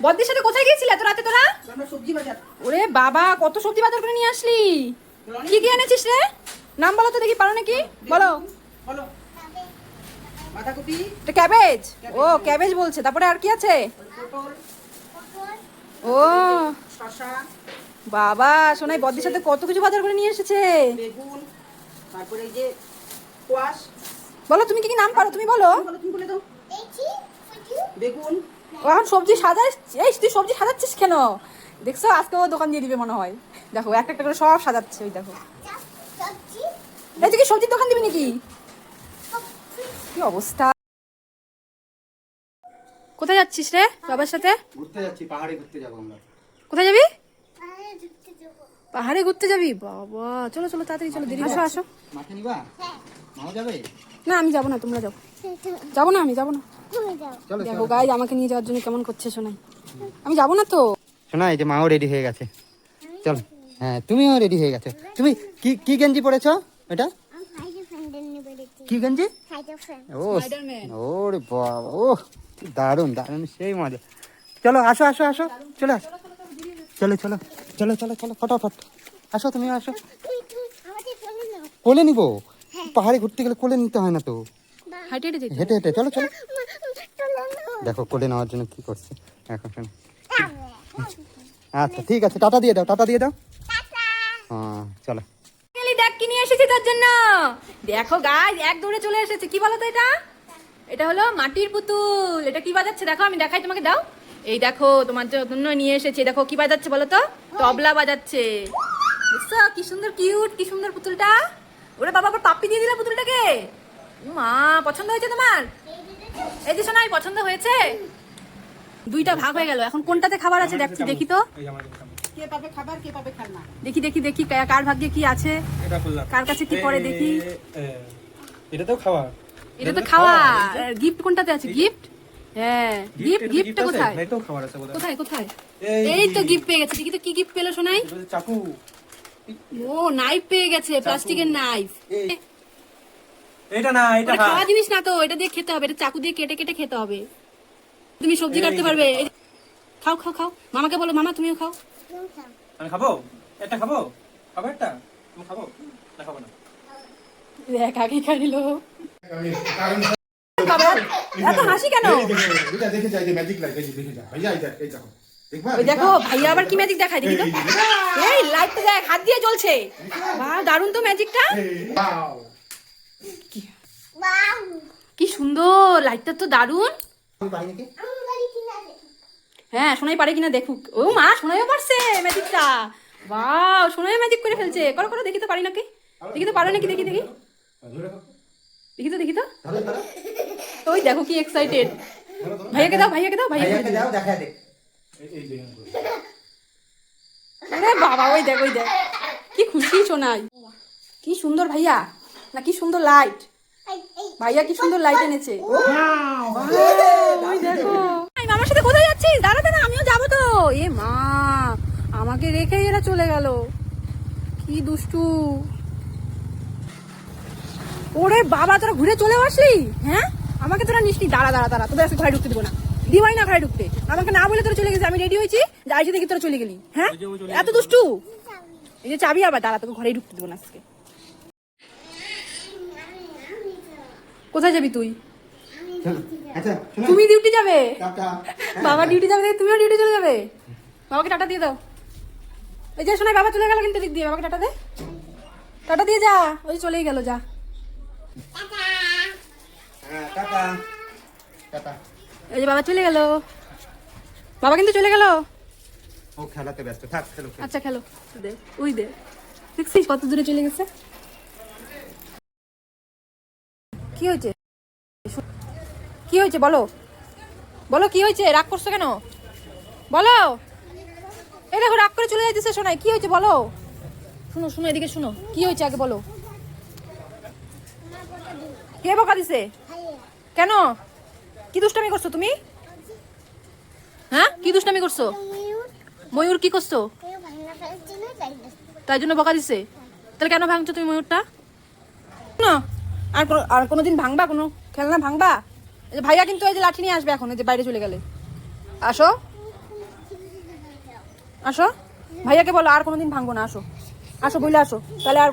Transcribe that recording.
বদ্দির সাথে কোথায় গিয়েছিলি এত রাতে তোরা? আমরা সবজি বাজার। ওরে বাবা, কত সবজি বাজার করে নিয়ে আসলি। কি কি এনেছিস রে? নাম বলো তো দেখি, পারো নাকি বলো। বলো। বাঁধাকপি, এটা ক্যাবেজ। ও ক্যাবেজ বলছে, তারপরে আর কি আছে? পটল, ও শসা, বাবা, সোনাই বদ্দির সাথে কত কিছু বাজার করে নিয়ে এসেছে। বেগুন, তারপরে এই যে কোয়াশ। বলো তুমি কি কি নাম পারো, তুমি বলো। তুমি বলে দাও। বেগুন। ও এখন সবজি সাজাস। এই তুই সবজি সাজাচ্ছিস কেন? দেখছো আজকে ও দোকান দিয়ে দিবে মনে হয়। দেখো একটা একটা করে সব সাজাচ্ছে, ওই দেখো। এই তুই কি সবজির দোকান দিবি নাকি? কি অবস্থা। কোথায় যাচ্ছিস রে বাবার সাথে? ঘুরতে যাচ্ছি, পাহাড়ে ঘুরতে যাবো আমরা। কোথায় যাবি? পাহাড়ে ঘুরতে যাবি? বাবা চলো চলো তাড়াতাড়ি চলো, দেরি। আসো আসো। মাকে নিবা? মাও যাবে? না আমি যাবো না, তোমরা যাও। যাবো না, আমি যাবো না। চলো দেখো গাইজ আমাকে নিয়ে যাওয়ার জন্য কেমন করছে শোনাই। আমি যাবো না তো। শোনা, এই যে মাও রেডি হয়ে গেছে। চলো। হ্যাঁ, তুমিও রেডি হয়ে গেছো। তুমি কি কি গেঞ্জি পরেছো? এটা কি গেঞ্জি? ও স্পাইডারম্যান। ওরে বাবা, ও দারুণ দারুণ, সেই মজা। চলো আসো আসো আসো, চলে আসো। চলো চলো চলো চলো চলো, ফটাফট আসো, তুমিও আসো। কোলে নিবো? পাহাড়ে ঘুরতে গেলে কোলে নিতে হয় না তো, হাইটে হেঁটে যেতে। হেঁটে হেঁটে। চলো চলো। দেখো কোলে নেওয়ার জন্য কি করছে এখন, শোনো। আচ্ছা ঠিক আছে, টাটা দিয়ে দাও, টাটা দিয়ে দাও। হ্যাঁ চলো। গেলি দেখ কি নিয়ে এসেছি তোর জন্য। দেখো গাইজ এক দৌড়ে চলে এসেছে। কি বলো তো এটা? এটা হলো মাটির পুতুল। এটা কি বাজাচ্ছে দেখো, আমি দেখাই তোমাকে, দাও। এই দেখো তোমার জন্য নিয়ে এসেছি। দেখো কি বাজাচ্ছে বলো তো? তবলা বাজাচ্ছে। দেখছো কি সুন্দর কিউট, কি সুন্দর পুতুলটা। ওরে বাবা, আবার পাপ্পি দিয়ে দিলা পুতুলটাকে। মা, পছন্দ হয়েছে তোমার? এই যে শোনাই, পছন্দ হয়েছে? দুইটা ভাগ হয়ে গেল, এখন কোনটাতে খাবার আছে দেখছি, দেখি তো। কে পাবে খাবার, কে পাবে খেলনা? দেখি দেখি দেখি কার ভাগ্যে কি আছে, কার কাছে কি পড়ে দেখি। এটা তো খাওয়া। এটা তো খাওয়া। গিফট কোনটাতে আছে? গিফট। হ্যাঁ গিফটটা কোথায়? নাই তো খাবার আছে বোধহয়। কোথায় কোথায়? এই তো গিফট পেয়ে গেছে। দেখি তো কি গিফট পেলো শোনাই। এটা হচ্ছে চাকু। ও নাইফ পেয়ে গেছে, প্লাস্টিকের নাইফ। এটা না, এটা ওটা খাওয়া জিনিস না তো, এটা দিয়ে খেতে হবে। এটা চাকু দিয়ে কেটে কেটে খেতে হবে। তুমি সবজি কাটতে পারবে। খাও খাও খাও, মামাকে বলো, মামা তুমিও খাও। আমি খাবো? একটা খাবো? খাবো একটা? তুমি খাবো? না খাবো না। দেখ আগে খাইল। বাবা এত হাসি কেন? দেখে যাই, ম্যাজিক লাইট দেখে যা ভাইয়া, এই দেখো দেখবা? ওই দেখো ভাইয়া আবার কি ম্যাজিক দেখায়, দেখি তো। এই লাইটটা দেখ, হাত দিয়ে জ্বলছে। বাহ দারুণ তো ম্যাজিকটা। কি সুন্দর লাইটটা, তো দারুণ। হ্যাঁ সোনাই পারে কিনা দেখুক। ও মা, সোনাইও পারছে ম্যাজিকটা। বাহ, সোনাইও ম্যাজিক করে ফেলছে। করো করো দেখি তো, পারি নাকি, দেখি তো পারো নাকি, দেখি দেখি দেখি তো দেখি তো। ওই দেখো কি এক্সাইটেড। ভাইয়াকে দাও, ভাইয়াকে দাও, ভাইয়াকে দাও। দেখা দে। আরে বাবা, ওই দেখ ওই দেখ, কি খুশি শোনাই। কি সুন্দর ভাইয়া, না কি সুন্দর লাইট। ভাইয়া কি সুন্দর লাইট এনেছে। ওই দেখো। মামার সাথে কোথায় যাচ্ছিস? দাঁড়া দাঁড়া, আমিও যাবো তো। এ মা, আমাকে রেখে এরা চলে গেল। কি দুষ্টু। ওরে বাবা, তোরা ঘুরে চলে আসলি? হ্যাঁ আমাকে তোরা নিসনি। দাঁড়া দাঁড়া দাঁড়া, তোদের আজকে ঘরে ঢুকতে দেবো না। দিবাই না ঘরে ঢুকতে। আমাকে না বলে তোরা চলে গেছিস, আমি রেডি হয়েছি, যাইছি দেখি তোরা চলে গেলি। হ্যাঁ এত দুষ্টু। এই যে চাবি আবার, দাঁড়া তোকে ঘরেই ঢুকতে দেবো না আজকে। কোথায় যাবি তুই? আচ্ছা তুমি ডিউটি যাবে? টাটা। বাবা ডিউটি যাবে, তুমিও ডিউটি চলে যাবে। বাবাকে টাটা দিয়ে দাও। এই যে শোনাই, বাবা চলে গেল কিন্তু দিক দিয়ে। বাবাকে টাটা দে, টাটা দিয়ে যা। ওই চলেই গেল, যা। হ্যাঁ টাটা টাটা। এই যে বাবা চলে গেল, বাবা কিন্তু চলে গেল। ও খেলাতে ব্যস্ত, থাক খেলো। আচ্ছা খেলো, দে ওই দে। দেখছিস কত দূরে চলে গেছে। কি হয়েছে? কি হয়েছে বলো, বলো কি হয়েছে? রাগ করছো কেন বলো। এই দেখো রাগ করে চলে যাইতেছে শোনাই। কি হয়েছে বলো? শুনো শুনো, এদিকে শুনো, কি হয়েছে আগে বলো। কে বকা দিছে? কেন? কি দুষ্টামি করছো তুমি? হ্যাঁ কি দুষ্টামি করছো? ময়ূর কি করছো? তাই জন্য বকা দিছে? তাহলে কেন ভাঙছো তুমি ময়ূরটা? না আর কোনোদিন ভাঙবা? কোনো খেলনা ভাঙবা? এই যে ভাইয়া কিন্তু এই যে লাঠি নিয়ে আসবে এখন, এই যে বাইরে চলে গেলে। আসো আসো ভাইয়াকে বলো আর কোনোদিন ভাঙবো না, আসো আসো বলে আসো তাহলে আর